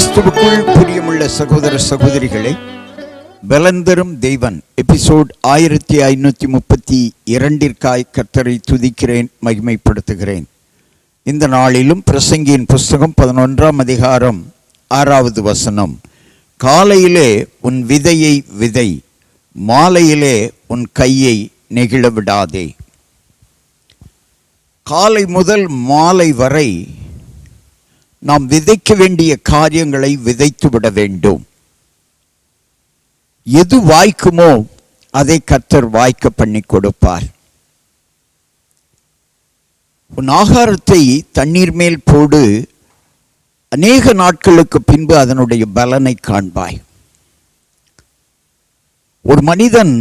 கிறிஸ்துவுக்குள் பிரியமுள்ள சகோதர சகோதரிகளே, பலந்தரும் தெய்வன் எபிசோட் 1532 கர்த்தரை துதிக்கிறேன், மகிமைப்படுத்துகிறேன். இந்த நாளிலும் பிரசங்கியின் புஸ்தகம் 11ஆம் அதிகாரம் 6வது வசனம், காலையிலே உன் விதையை விதை, மாலையிலே உன் கையை நெகிழ விடாதே. காலை முதல் மாலை வரை நாம் விதைக்க வேண்டிய காரியங்களை விதைத்து விட வேண்டும். எது வாய்க்குமோ அதை கர்த்தர் வாய்க்க பண்ணி கொடுப்பார். உன் ஆகாரத்தை தண்ணீர் மேல் போடு, அநேக நாட்களுக்கு பின்பு அதனுடைய பலனை காண்பாய். ஒரு மனிதன்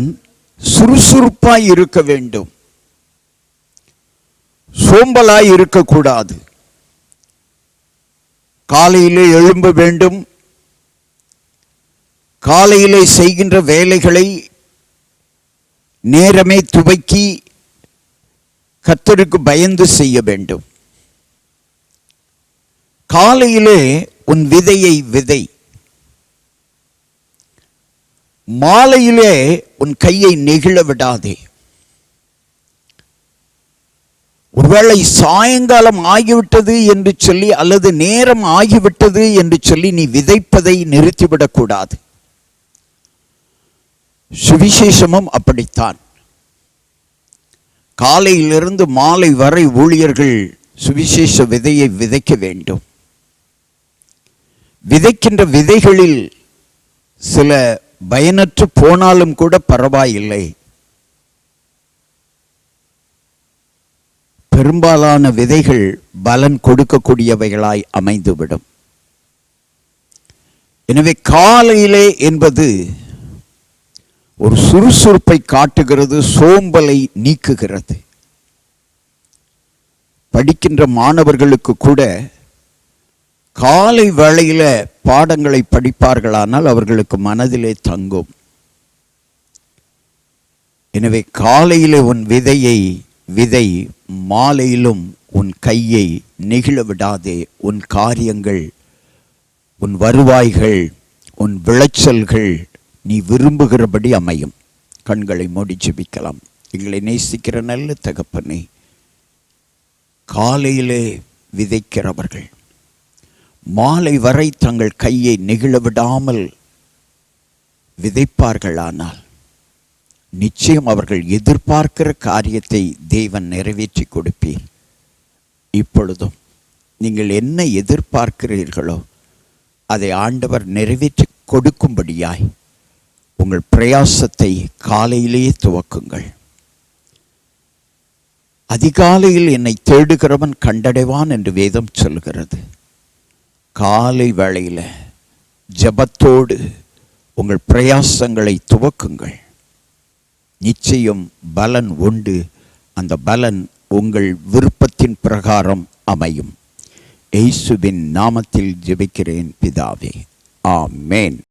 சுறுசுறுப்பாய் இருக்க வேண்டும், சோம்பலாய் இருக்கக்கூடாது. காலையிலே எழும்ப வேண்டும், காலையிலே செய்கின்ற வேலைகளை நேரமே துவக்கி கர்த்தருக்கு பயந்து செய்ய வேண்டும். காலையிலே உன் விதையை விதை, மாலையிலே உன் கையை நெகிழ விடாதே. ஒருவேளை சாயங்காலம் ஆகிவிட்டது என்று சொல்லி அல்லது நேரம் ஆகிவிட்டது என்று சொல்லி நீ விதைப்பதை நிறுத்திவிடக்கூடாது. சுவிசேஷமும் அப்படித்தான். காலையிலிருந்து மாலை வரை ஊழியர்கள் சுவிசேஷ விதையை விதைக்க வேண்டும். விதைக்கின்ற விதைகளில் சில பயனற்று போனாலும் கூட பரவாயில்லை. பெரும்பாலான விதைகள் பலன் கொடுக்கக்கூடியவைகளாய் அமைந்துவிடும். எனவே காலையிலே என்பது ஒரு சுறுசுறுப்பை காட்டுகிறது, சோம்பலை நீக்குகிறது. படிக்கின்ற மாணவர்களுக்கு கூட காலை வேளையில பாடங்களை படிப்பார்களானால் அவர்களுக்கு மனதிலே தங்கும். எனவே காலையிலே உன் விதையை விதை, மாலையிலும் உன் கையை நெகிழ விடாதே. உன் காரியங்கள், உன் வருவாய்கள், உன் விளைச்சல்கள் நீ விரும்புகிறபடி அமையும். கண்களை மூடி ஜெபிக்கலாம். எங்களை நேசிக்கிற நல்ல தகப்பனே, காலையிலே விதைக்கிறவர்கள் மாலை வரை தங்கள் கையை நெகிழ விடாமல் விதைப்பார்களானால் நிச்சயம் அவர்கள் எதிர்பார்க்கிற காரியத்தை தேவன் நிறைவேற்றி கொடுப்பீர். இப்பொழுதும் நீங்கள் என்ன எதிர்பார்க்கிறீர்களோ அதை ஆண்டவர் நிறைவேற்றி கொடுக்கும்படியாய் உங்கள் பிரயாசத்தை காலையிலேயே துவக்குங்கள். அதிகாலையில் என்னை தேடுகிறவன் கண்டடைவான் என்று வேதம் சொல்கிறது. காலை வேளையில் ஜெபத்தோடு உங்கள் பிரயாசங்களை துவக்குங்கள். நிச்சயம் பலன் உண்டு. அந்த பலன் உங்கள் விருப்பத்தின் பிரகாரம் அமையும். இயேசுவின் நாமத்தில் ஜெபிக்கிறேன் பிதாவே, ஆமென்.